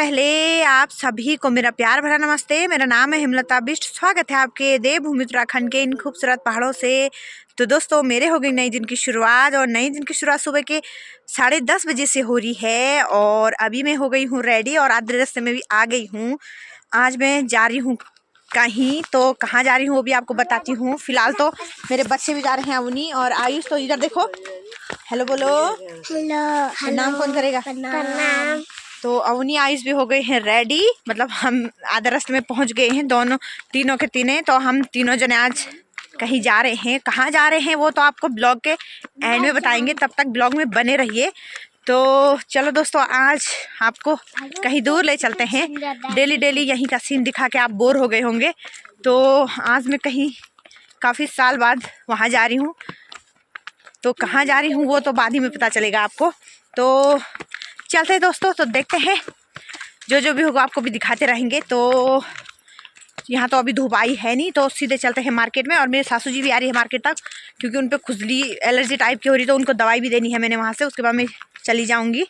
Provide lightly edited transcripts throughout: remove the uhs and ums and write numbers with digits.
पहले आप सभी को मेरा प्यार भरा नमस्ते। मेरा नाम है हिमलता बिष्ट। स्वागत है आपके देवभूमि उत्तराखंड के इन खूबसूरत पहाड़ों से। तो दोस्तों, मेरे हो गई नई दिन की शुरुआत और नई दिन की शुरुआत सुबह के 10:30 बजे से हो रही है। और अभी मैं हो गई हूँ रेडी और आधे रास्ते में भी आ गई हूँ। आज मैं जा रही हूँ कहीं, तो कहाँ जा रही हूँ वो भी आपको बताती हूँ। फिलहाल तो मेरे बच्चे भी जा रहे हैं, अवनी और आयुष। तो इधर देखो, हेलो बोलो। हेलो। नाम कौन करेगा? प्रणाम। तो अवनी आयुष भी हो गए हैं रेडी, मतलब हम आधे रास्ते में पहुंच गए हैं, तीनों के तीनों। तो हम तीनों जने आज कहीं जा रहे हैं। कहाँ जा रहे हैं वो तो आपको ब्लॉग के एंड में बताएंगे, तब तक ब्लॉग में बने रहिए। तो चलो दोस्तों, आज आपको कहीं दूर ले चलते हैं। डेली डेली यहीं का सीन दिखा के आप बोर हो गए होंगे, तो आज मैं कहीं काफ़ी साल बाद वहाँ जा रही हूँ। तो कहाँ जा रही हूँ वो तो बाद ही में पता चलेगा आपको। तो चलते हैं दोस्तों, तो देखते हैं, जो भी होगा आपको भी दिखाते रहेंगे। तो यहाँ तो अभी धूप आई है नहीं, तो सीधे चलते हैं मार्केट में। और मेरे सासू जी भी आ रही है मार्केट तक, क्योंकि उन पे खुजली एलर्जी टाइप की हो रही, तो उनको दवाई भी देनी है मैंने वहाँ से। उसके बाद मैं चली जाऊँगी।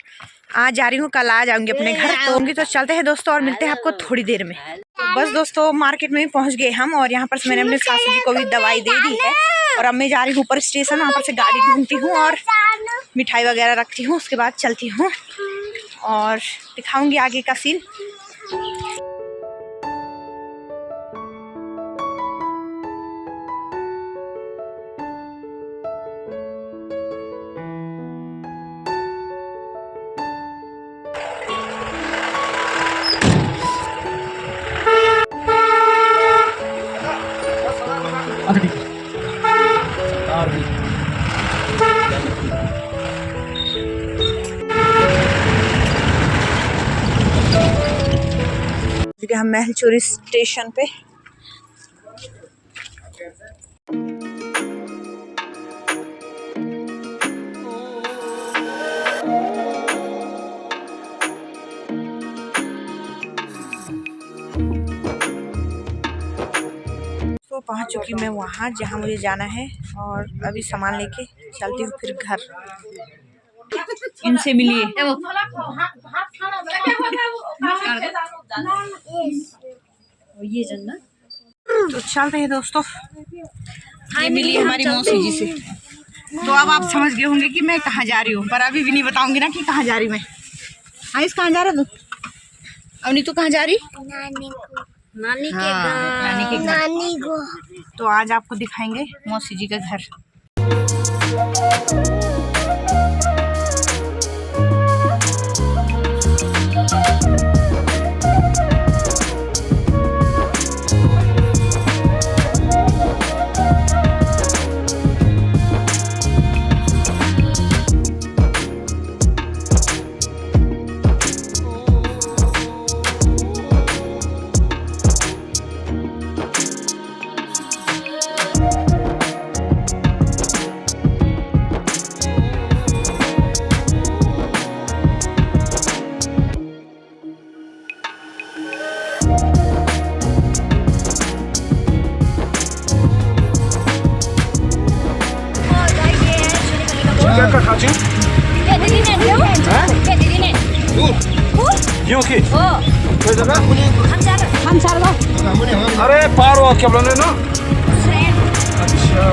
आज जा रही हूँ, कल आ जाऊँगी अपने घर। तो चलते हैं दोस्तों और मिलते हैं आपको थोड़ी देर में। तो बस दोस्तों, मार्केट में भी पहुँच गए हम और यहाँ पर से मैंने अपने सासू जी को भी दवाई दे दी है। और अब मैं जा रही हूँ ऊपर स्टेशन, वहाँ पर से गाड़ी ढूंढती हूँ और मिठाई वगैरह रखती हूँ। उसके बाद चलती हूँ और दिखाऊंगी आगे का सीन। हम महलचोरी स्टेशन पे तो पहुंच चुकी मैं वहां जहां मुझे जाना है। और अभी सामान लेके चलती हूँ फिर घर। इनसे मिलिए। ये जन्ना। तो चल रहे हैं दोस्तों, ये मिली हमारी मौसी जी से। तो अब आप समझ गए होंगे कि मैं कहाँ जा रही हूँ, पर अभी भी नहीं बताऊंगी ना कि कहाँ जा रही मैं। आयुष कहाँ जा रहा तू? अवनी तू कहाँ जा रही? नानी के घर। तो आज आपको दिखाएंगे मौसी जी का घर। अरे पार हो क्या बोल रहे ना? अच्छा,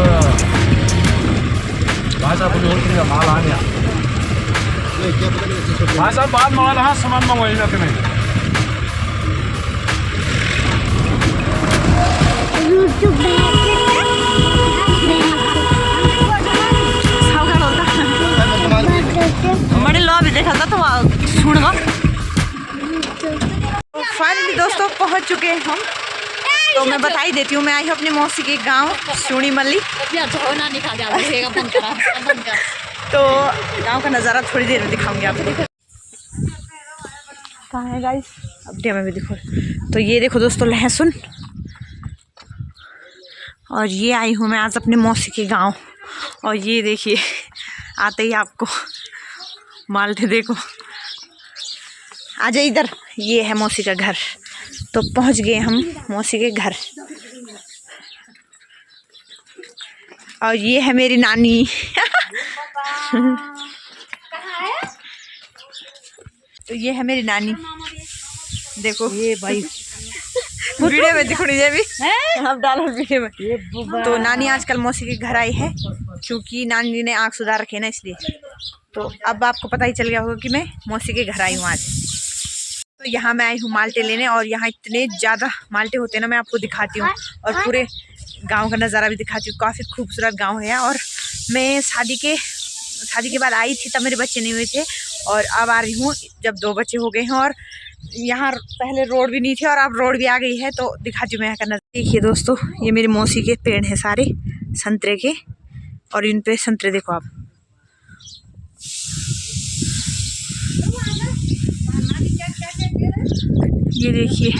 भाई साहब बोल माल आ गया। भाई साहब बाद माल हाँ सामान मंगवाई जाते नहीं। बड़े लो भी देखा था तो सुनवा। फाइनली दोस्तों पहुंच चुके हैं हम। तो मैं बता ही देती हूँ, मैं आई हूँ अपनी मौसी के गांव सोनी मल्ली। तो गांव का नज़ारा थोड़ी देर में दिखाऊंगी आपको। कहाँ है गाइस? अब में भी देखो। तो ये देखो दोस्तों, लहसुन। और ये आई हूँ मैं आज अपने मौसी के गांव। और ये देखिए, आते ही आपको माल्टे देखो। आजा इधर, ये है मौसी का घर। तो पहुंच गए हम मौसी के घर। और ये है मेरी नानी। तो ये है मेरी नानी। देखो ये भाई वीडियो में दिखो नहीं भी आप डालो वीडियो में। ये बुबा। तो नानी आजकल मौसी के घर आई है क्योंकि नानी ने आँख सुधार रखे ना, इसलिए। तो अब आपको पता ही चल गया होगा कि मैं मौसी के घर आई हूँ आज। तो यहाँ मैं आई हूँ माल्टे लेने, और यहाँ इतने ज़्यादा माल्टे होते हैं ना, मैं आपको दिखाती हूँ और पूरे गांव का नज़ारा भी दिखाती हूँ। काफ़ी खूबसूरत गांव है। और मैं शादी के बाद आई थी, तब मेरे बच्चे नहीं हुए थे, और अब आ रही हूँ जब 2 बच्चे हो गए हैं। और यहाँ पहले रोड भी नहीं थी और अब रोड भी आ गई है, तो दिखाती हूँ मैं यहाँ का नज़ारा। देखिए दोस्तों, ये मेरी मौसी के पेड़ हैं सारे संतरे के, और इन पे संतरे देखो आप। ये देखिए,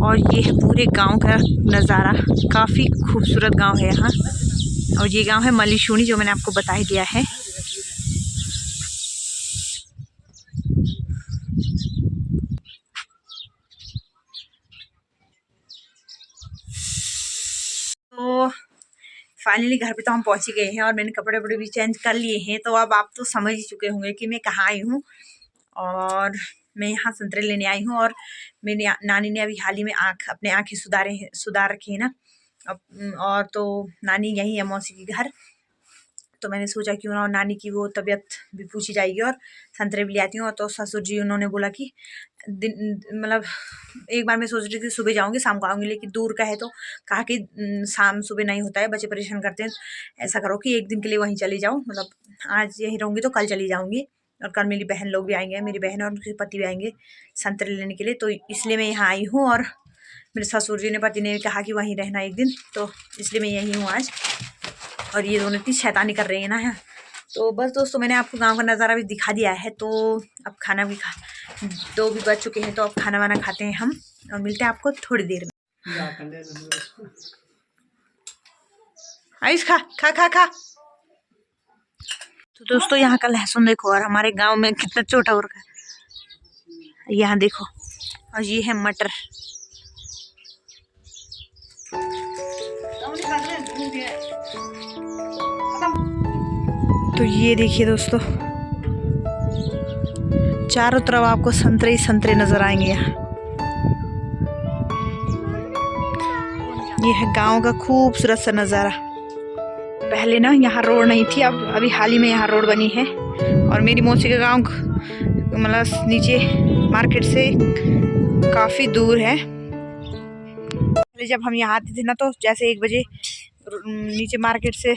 और ये है पूरे गांव का नज़ारा। काफ़ी खूबसूरत गांव है यहाँ। और ये गांव है मलीशुनी, जो मैंने आपको बता ही दिया है। तो फाइनली घर पे तो हम पहुंच ही गए हैं, और मैंने कपड़े वपड़े भी चेंज कर लिए हैं। तो अब आप तो समझ ही चुके होंगे कि मैं कहाँ आई हूँ। और मैं यहाँ संतरे लेने आई हूँ, और मेरी नानी ने अभी हाल ही में अपने आँखें सुधार रखी है ना अब। और तो नानी यही है मौसी की घर, तो मैंने सोचा क्यों ना नानी की वो तबीयत भी पूछी जाएगी और संतरे भी ले आती हूँ। और तो ससुर जी उन्होंने बोला कि दिन मतलब एक बार मैं सोच रही थी सुबह जाऊँगी शाम को आऊँगी, लेकिन दूर का है तो कहा कि शाम सुबह नहीं होता है, बच्चे परेशान करते हैं। ऐसा करो कि एक दिन के लिए वहीं चली जाऊँ, मतलब आज यहीं रहूँगी तो कल चली जाऊँगी। और कल मेरी बहन लोग भी आएंगे, मेरी बहन और उनके पति भी आएंगे संतरे लेने के लिए, तो इसलिए मैं यहाँ आई हूँ। और मेरे ससुर जी ने पति ने कहा कि वहीं रहना एक दिन, तो इसलिए मैं यहीं हूँ आज। और ये दोनों इतनी शैतानी कर रही है ना। तो बस दोस्तों, मैंने आपको गांव का नज़ारा भी दिखा दिया है। तो अब खाना भी 2 भी बज चुके हैं, तो अब खाना वाना खाते हैं हम, और मिलते हैं आपको थोड़ी देर में। आयुष खा खा खा खा। तो दोस्तों, यहाँ का लहसुन देखो, और हमारे गांव में कितना छोटा हो रखा है, यहाँ देखो। और ये है मटर। तो ये देखिए दोस्तों, चारों तरफ आपको संतरे ही संतरे नजर आएंगे यहाँ। ये है गांव का खूबसूरत सा नज़ारा। पहले ना यहाँ रोड नहीं थी, अब अभी हाल ही में यहाँ रोड बनी है। और मेरी मौसी का गांव मतलब नीचे मार्केट से काफ़ी दूर है। पहले जब हम यहाँ आते थे ना, तो जैसे 1 बजे नीचे मार्केट से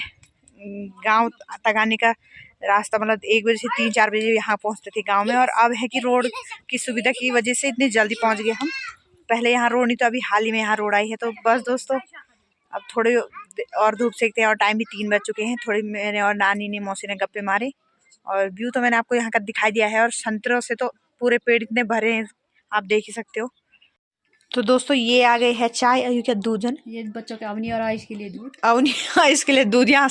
गांव तक आने का रास्ता, मतलब 1 बजे से 3-4 बजे यहाँ पहुँचते थे गांव में। और अब है कि रोड की सुविधा की वजह से इतनी जल्दी पहुँच गए हम। पहले यहाँ रोड नहीं, तो अभी हाल ही में यहाँ रोड आई है। तो बस दोस्तों, अब थोड़े और धूप सेकते हैं, और टाइम भी 3 बज चुके हैं। थोड़ी मैंने और नानी ने मौसी ने गप्पे मारे, और व्यू तो मैंने आपको यहाँ का दिखाई दिया है। और संतरों से तो पूरे पेड़ इतने भरे हैं, आप देख ही सकते हो। तो दोस्तों, ये आ गई है चाय, और ये क्या दूध है, ये बच्चों के अवनी और आयुष के लिए दूध। अवनी आयुष के लिए दूध, यहाँ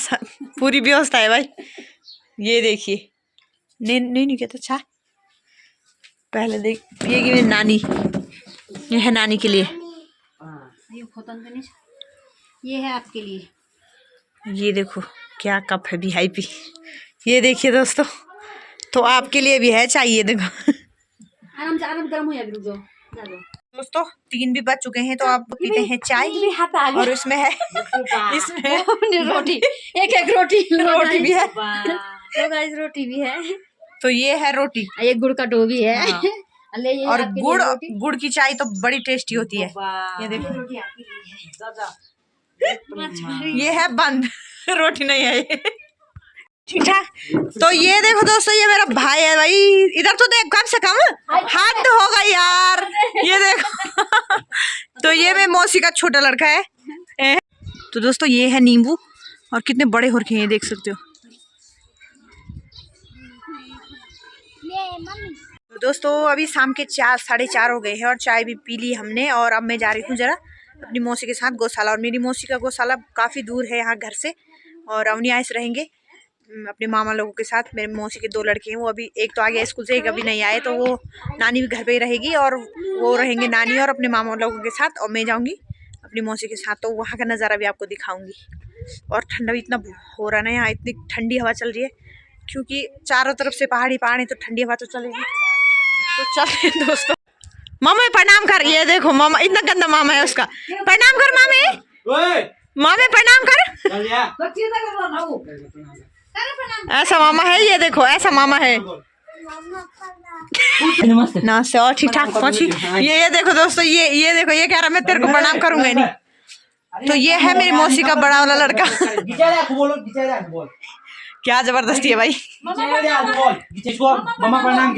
पूरी व्यवस्था है भाई। ये देखिए, नहीं कहता चाय। पहले देख, ये कि मेरी नानी, ये है नानी के लिए, ये है आपके लिए। ये देखो क्या कप है VIP। ये देखिए दोस्तों, तो आपके लिए भी है चाहिए, देखो आराम गर्म हो या रुक जाओ। दोस्तों 3 भी बज चुके हैं, तो आप पीते हैं चाय, और इसमें है रोटी, एक रोटी भी है। तो गाइस रोटी भी है। तो ये है रोटी, एक गुड़ का डो भी है। हाँ। और गुड़ की चाय तो बड़ी टेस्टी होती है। ये देखो, ये है बंद रोटी नहीं है ये। ठीक ठाक। तो ये देखो दोस्तों, ये मेरा भाई है भाई, इधर तो देख, कम से कम हाथ तो होगा यार। ये देखो तो ये मेरी मौसी का छोटा लड़का है। तो दोस्तों, ये है नींबू, और कितने बड़े हो रखे हैं, देख सकते हो। तो दोस्तों, अभी शाम के 4 साढ़े 4 हो गए हैं, और चाय भी पी ली हमने। और अब मैं जा रही हूँ जरा अपनी मौसी के साथ गौशाला। और मेरी मौसी का गौशाला काफ़ी दूर है यहाँ घर से, और अवनी आयुष रहेंगे अपने मामा लोगों के साथ। मेरे मौसी के 2 लड़के हैं, वो अभी एक तो आ गया स्कूल से, एक अभी नहीं आए, तो वो नानी भी घर पे ही रहेगी, और वो रहेंगे नानी और अपने मामा लोगों के साथ, और मैं जाऊँगी अपनी मौसी के साथ। तो वहाँ का नज़ारा भी आपको दिखाऊँगी। और ठंडा भी इतना हो रहा है ना यहाँ, इतनी ठंडी हवा चल रही है, क्योंकि चारों तरफ से पहाड़ी है, तो ठंडी हवा तो चलेगी। तो चलते हैं दोस्तों। मामा प्रणाम कर। ये देखो मामा, इतना गंदा मामा है उसका। प्रणाम कर मामे, मामे प्रणाम कर। ऐसा मामा है, ये देखो ऐसा मामा है। नमस्ते। और ठीक ठाक पहुंची। ये देखो दोस्तों, ये देखो, ये कह रहा मैं तेरे को प्रणाम करूंगा नहीं। तो ये है मेरी मौसी का बड़ा वाला लड़का। क्या जबरदस्ती है भाई। मामा प्रणाम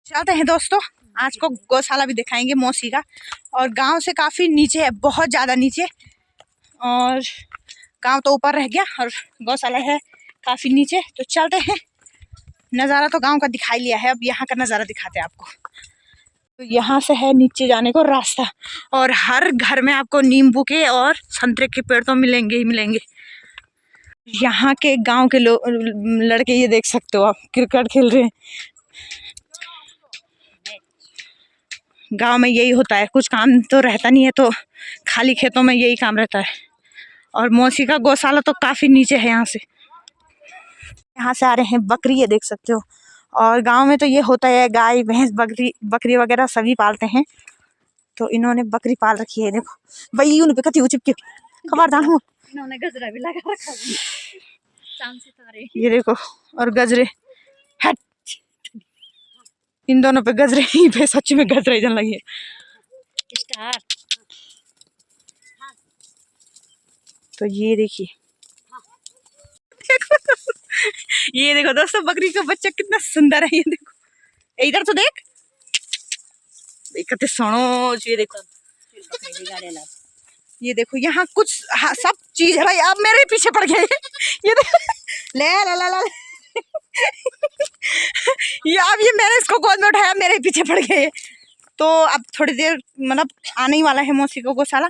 चलते हैं दोस्तों, आज को गौशाला भी दिखाएंगे मौसी का। और गांव से काफी नीचे है, बहुत ज्यादा नीचे। और गांव तो ऊपर रह गया और गौशाला है काफी नीचे। तो चलते हैं, नज़ारा तो गांव का दिखाई लिया है, अब यहाँ का नज़ारा दिखाते हैं आपको। तो यहाँ से है नीचे जाने को रास्ता। और हर घर में आपको नींबू के और संतरे के पेड़ तो मिलेंगे ही मिलेंगे। यहाँ के गांव के लोग, लड़के, ये देख सकते हो आप, क्रिकेट खेल रहे हैं। गांव में यही होता है, कुछ काम तो रहता नहीं है, तो खाली खेतों में यही काम रहता है। और मौसी का गौशाला तो काफ़ी नीचे है यहाँ से। यहाँ से आ रहे हैं बकरी, ये देख सकते हो। और गांव में तो ये होता है, गाय भैंस बकरी वगैरह सभी पालते हैं। तो इन्होंने बकरी पाल रखी है, देखो भाई। उन पे कति चिपके खबरदार हूँ। इन्होंने गजरा भी लगा रखा है, चांद सितारे। ये देखो, और गजरे, हट, इन दोनों पे गजरे ही पे सच में गजरे जन लगी है। स्टार। तो ये देखिए, ये देखो दोस्तों, बकरी का बच्चा कितना सुंदर है। ये देखो, इधर तो देख, कितने सोनो। ये देखो, ये देखो, यहाँ कुछ सब चीज है भाई। अब मेरे पीछे पड़ गए। ये देखो, ले ला ला ला। ये अब ये मैंने इसको गोद में उठाया, मेरे पीछे पड़ गए। तो अब थोड़ी देर मतलब आने ही वाला है मौसी को गौशाला।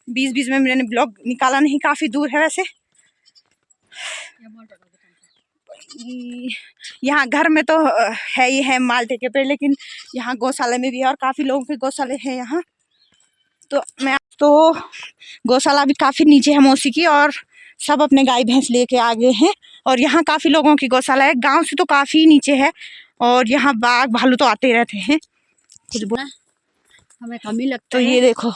20-20 में मैंने ब्लॉग निकाला नहीं, काफ़ी दूर है वैसे। यहाँ घर में तो है ही है माल्टे के पेड़, लेकिन यहाँ गौशाला में भी है और काफ़ी लोगों के गौशाले हैं यहाँ। तो गौशाला भी काफ़ी नीचे है मौसी की, और सब अपने गाय भैंस लेके आ गए हैं। और यहाँ काफ़ी लोगों की गौशाला है, गांव से तो काफ़ी नीचे है। और यहाँ बाघ भालू तो आते ही रहते हैं, कुछ हमें कम ही लगता तो है। ये देखो,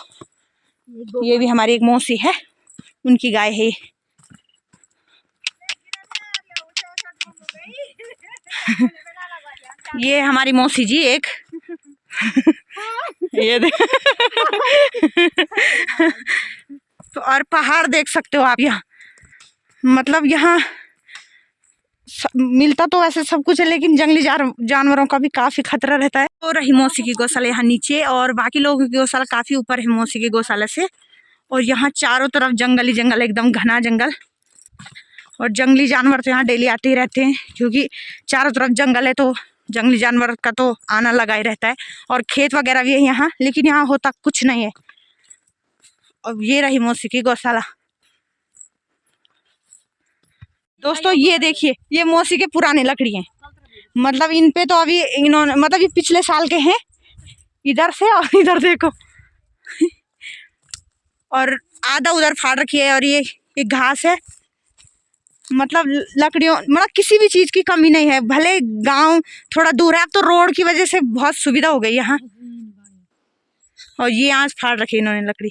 ये भी हमारी एक मौसी है, उनकी गाय है। ये हमारी मौसी जी एक। ये देख। तो और पहाड़ देख सकते हो आप यहाँ, मतलब यहाँ मिलता तो वैसे सब कुछ है, लेकिन जंगली जानवरों का भी काफी खतरा रहता है। तो रही मौसी की गौशाला यहाँ नीचे, और बाकी लोगों की गौशाला काफी ऊपर है मौसी की गौशाला से। और यहाँ चारों तरफ जंगल ही जंगल, एकदम घना जंगल। और जंगली जानवर तो यहाँ डेली आते ही रहते हैं, क्योंकि चारों तरफ जंगल है, तो जंगली जानवर का तो आना लगा ही रहता है। और खेत वगैरह भी है यहाँ, लेकिन यहाँ होता कुछ नहीं है। और ये रही मौसी की गौशाला। दोस्तों ये देखिए, ये मौसी के पुराने लकड़ी हैं, मतलब इन पे तो अभी इन्होंने, मतलब ये पिछले साल के हैं। इधर से और इधर देखो। और आधा उधर फाड़ रखी है। और ये घास है, मतलब लकड़ियों, मतलब किसी भी चीज़ की कमी नहीं है। भले गांव थोड़ा दूर है, अब तो रोड की वजह से बहुत सुविधा हो गई यहाँ। और ये आज फाड़ रखी इन्होंने लकड़ी।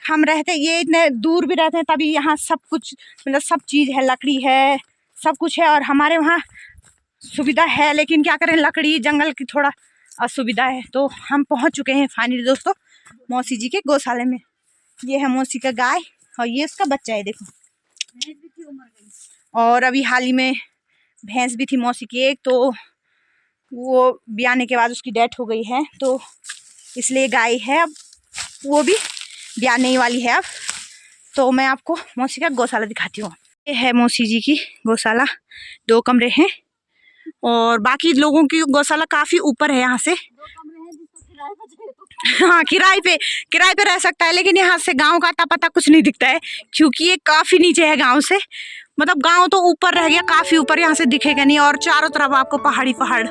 हम रहते, ये इतने दूर भी रहते हैं, तभी यहाँ सब कुछ, मतलब सब चीज़ है, लकड़ी है, सब कुछ है। और हमारे वहाँ सुविधा है, लेकिन क्या करें, लकड़ी जंगल की थोड़ा असुविधा है। तो हम पहुँच चुके हैं फाइनली दोस्तों मौसी जी के गौशाले में। ये है मौसी का गाय, और ये उसका बच्चा है, देखो। और अभी हाल ही में भैंस भी थी मौसी की एक, तो वो ब्याने के बाद उसकी डेथ हो गई है, तो इसलिए गाय है अब, वो भी ब्याने ही वाली है अब। तो मैं आपको मौसी का गौशाला दिखाती हूँ। ये है मौसी जी की गौशाला, 2 कमरे हैं। और बाकी लोगों की गौशाला काफ़ी ऊपर है यहाँ से। हाँ, किराए पे रह सकता है, लेकिन यहाँ से गांव का अता पता कुछ नहीं दिखता है, क्योंकि ये काफ़ी नीचे है गांव से। मतलब गांव तो ऊपर रह गया, काफ़ी ऊपर, यहाँ से दिखेगा नहीं। और चारों तरफ आपको पहाड़ी पहाड़,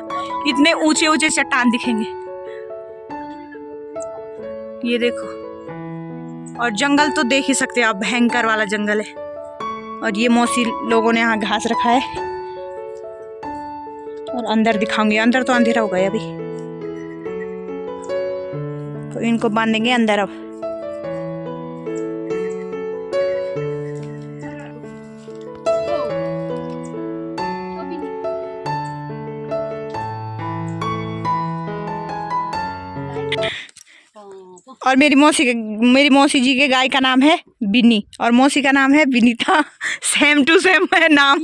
इतने ऊंचे ऊंचे चट्टान दिखेंगे, ये देखो। और जंगल तो देख ही सकते हो आप, भयंकर वाला जंगल है। और ये मौसी लोगों ने यहाँ घास रखा है। और अंदर दिखाऊंगी। अंदर तो अंधेरा हो गया अभी, तो इनको बांधेंगे अंदर अब। और मेरी मौसी जी के गाय का नाम है बिन्नी और मौसी का नाम है विनीता। सेम टू सेम है नाम।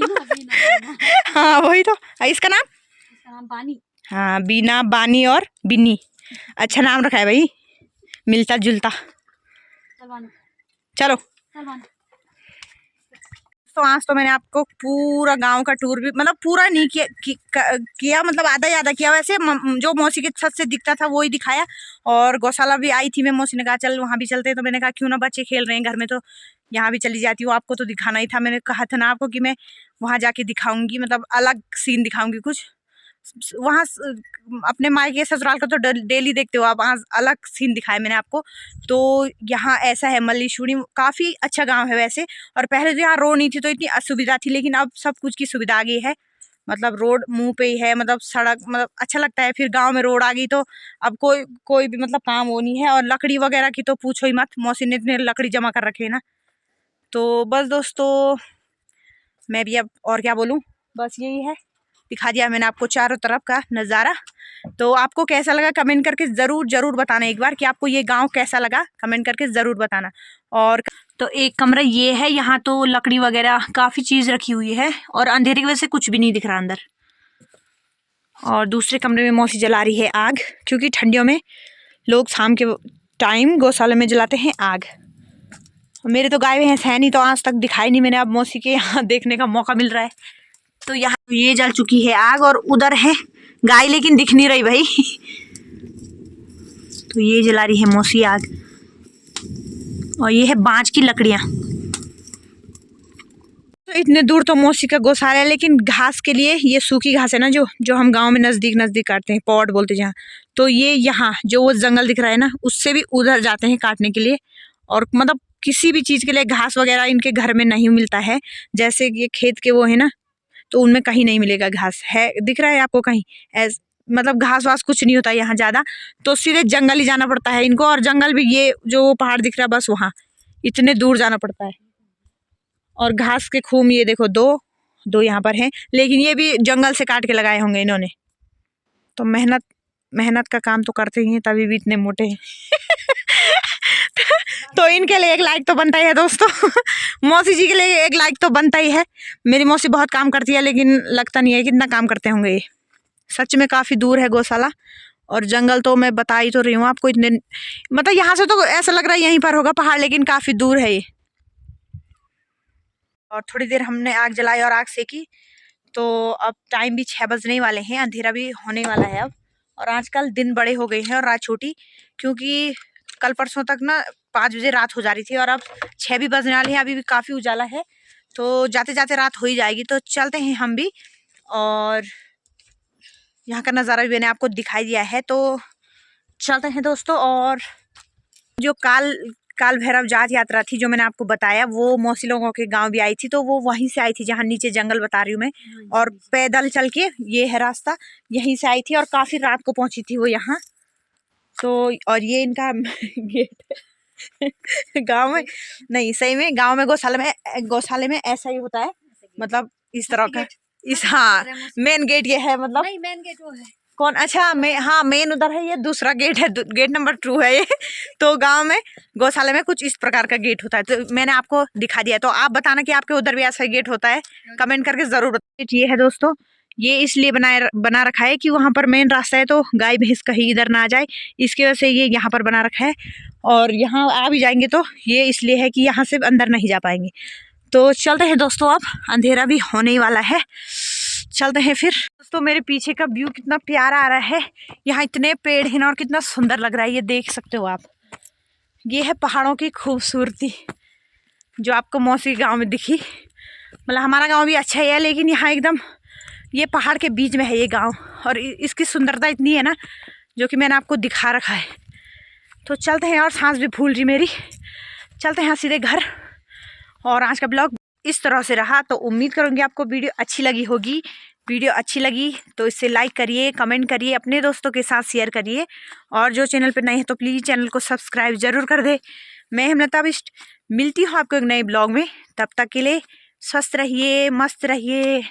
हाँ वही तो। इसका नाम बानी। हाँ बीना, बानी और बिन्नी। अच्छा नाम रखा है भाई, मिलता जुलता। चलो तो आज तो मैंने आपको पूरा गांव का टूर भी, मतलब पूरा नहीं किया मतलब आधा आधा किया। वैसे जो मौसी के छत से दिखता था वो ही दिखाया। और गौशाला भी आई थी मैं, मौसी ने कहा चल वहाँ भी चलते हैं, तो मैंने कहा क्यों ना, बच्चे खेल रहे हैं घर में तो यहाँ भी चली जाती हूँ। आपको तो दिखाना ही था, मैंने कहा था ना आपको कि मैं वहाँ जाके दिखाऊंगी, मतलब अलग सीन दिखाऊंगी कुछ। वहाँ अपने मायके ससुराल का तो डेली देखते हो आप, वहाँ अलग सीन दिखाया मैंने आपको। तो यहाँ ऐसा है, मल्लीशुरी काफ़ी अच्छा गांव है वैसे। और पहले तो यहाँ रोड नहीं थी तो इतनी असुविधा थी, लेकिन अब सब कुछ की सुविधा आ गई है। मतलब रोड मुंह पे ही है, मतलब सड़क, मतलब अच्छा लगता है। फिर गांव में रोड आ गई तो अब कोई भी मतलब काम वो नहीं है। और लकड़ी वगैरह की तो पूछो ही मत, मौसी ने इतने लकड़ी जमा कर रखे है ना। तो बस दोस्तों मैं भी अब और क्या बोलूँ, बस यही है, दिखा दिया मैंने आपको चारों तरफ का नज़ारा। तो आपको कैसा लगा कमेंट करके ज़रूर बताना एक बार कि आपको ये गांव कैसा लगा, कमेंट करके ज़रूर बताना। और तो एक कमरा ये है, यहाँ तो लकड़ी वगैरह काफ़ी चीज़ रखी हुई है और अंधेरे की वजह से कुछ भी नहीं दिख रहा अंदर। और दूसरे कमरे में मौसी जला रही है आग, क्योंकि ठंडियों में लोग शाम के टाइम गौशाला में जलाते हैं आग। मेरे तो गाय भैंस है नहीं तो आज तक दिखाई नहीं मैंने, अब मौसी के यहाँ देखने का मौका मिल रहा है। तो यहाँ ये जल चुकी है आग और उधर है गाय, लेकिन दिख नहीं रही भाई। तो ये जला रही है मौसी आग और ये है बांज की लकड़ियाँ। तो इतने दूर तो मौसी का गौशाला है, लेकिन घास के लिए ये सूखी घास है ना, जो हम गांव में नज़दीक काटते हैं, पॉट बोलते हैं जहाँ। तो ये यहाँ जो वो जंगल दिख रहा है ना, उससे भी उधर जाते हैं काटने के लिए। और मतलब किसी भी चीज़ के लिए घास वगैरह इनके घर में नहीं मिलता है। जैसे ये खेत के वो है ना, तो उनमें कहीं नहीं मिलेगा घास, है दिख रहा है आपको कहीं मतलब घास वास कुछ नहीं होता यहाँ ज़्यादा। तो सीधे जंगल ही जाना पड़ता है इनको। और जंगल भी ये जो पहाड़ दिख रहा है बस वहाँ, इतने दूर जाना पड़ता है। और घास के खूम ये देखो दो यहाँ पर हैं, लेकिन ये भी जंगल से काट के लगाए होंगे इन्होंने। तो मेहनत का काम तो करते ही हैं, तभी भी इतने मोटे हैं। तो इनके लिए एक लाइक तो बनता ही है दोस्तों। मौसी जी के लिए एक लाइक तो बनता ही है। मेरी मौसी बहुत काम करती है, लेकिन लगता नहीं है कितना काम करते होंगे ये। सच में काफ़ी दूर है गौशाला। और जंगल तो मैं बता ही तो रही हूँ आपको, इतने मतलब यहाँ से तो ऐसा लग रहा है यहीं पर होगा पहाड़, लेकिन काफ़ी दूर है ये। और थोड़ी देर हमने आग जलाई और आग सेकी। तो अब टाइम भी 6 बजने वाले हैं, अंधेरा भी होने वाला है अब। और आजकल दिन बड़े हो गए हैं और रात छोटी, क्योंकि कल परसों तक ना 5 बजे रात हो जा रही थी और अब 6 भी बजने वाले हैं। अभी भी काफ़ी उजाला है, तो जाते जाते रात हो ही जाएगी। तो चलते हैं हम भी, और यहाँ का नज़ारा भी मैंने आपको दिखाई दिया है। तो चलते हैं दोस्तों। और जो काल भैरव जात यात्रा थी जो मैंने आपको बताया, वो मौसी लोगों के गांव भी आई थी। तो वो वहीं से आई थी जहाँ नीचे जंगल बता रही हूँ मैं। और पैदल चल के ये है रास्ता, यहीं से आई थी और काफ़ी रात को पहुँची थी वो यहाँ। तो और ये इनका गेट गांव में नहीं, सही में गांव में गौशाले में ऐसा ही होता है, मतलब इस तरह का। इस हाँ मेन गेट ये है, मतलब नहीं मेन गेट वो है कौन, अच्छा हाँ मेन उधर है, ये दूसरा गेट है, गेट नंबर 2 है ये। तो गांव में गौशाला में कुछ इस प्रकार का गेट होता है, तो मैंने आपको दिखा दिया। तो आप बताना कि आपके उधर भी ऐसा गेट होता है, कमेंट करके जरूर बताइए। ये है दोस्तों, ये इसलिए बना रखा है कि वहाँ पर मेन रास्ता है, तो गाय भैंस कहीं इधर ना आ जाए, इसकी वजह से ये यहाँ पर बना रखा है। और यहाँ आ भी जाएंगे तो ये इसलिए है कि यहाँ से अंदर नहीं जा पाएंगे। तो चलते हैं दोस्तों, अब अंधेरा भी होने ही वाला है, चलते हैं फिर। दोस्तों मेरे पीछे का व्यू कितना प्यारा आ रहा है, यहाँ इतने पेड़ हैं और कितना सुंदर लग रहा है, ये देख सकते हो आप। ये है पहाड़ों की खूबसूरती जो आपको मौसी गांव में दिखी। मतलब हमारा गांव भी अच्छा ही है, लेकिन यहाँ एकदम ये पहाड़ के बीच में है ये गांव, और इसकी सुंदरता इतनी है ना जो कि मैंने आपको दिखा रखा है। तो चलते हैं, और सांस भी फूल रही मेरी। चलते हैं सीधे घर, और आज का ब्लॉग इस तरह से रहा। तो उम्मीद करूँगी आपको वीडियो अच्छी लगी होगी। वीडियो अच्छी लगी तो इसे लाइक करिए, कमेंट करिए, अपने दोस्तों के साथ शेयर करिए, और जो चैनल पर नए हैं तो प्लीज़ चैनल को सब्सक्राइब ज़रूर कर दे। मैं हेमलता बिष्ट मिलती हूँ आपको एक नए ब्लॉग में। तब तक के लिए स्वस्थ रहिए, मस्त रहिए।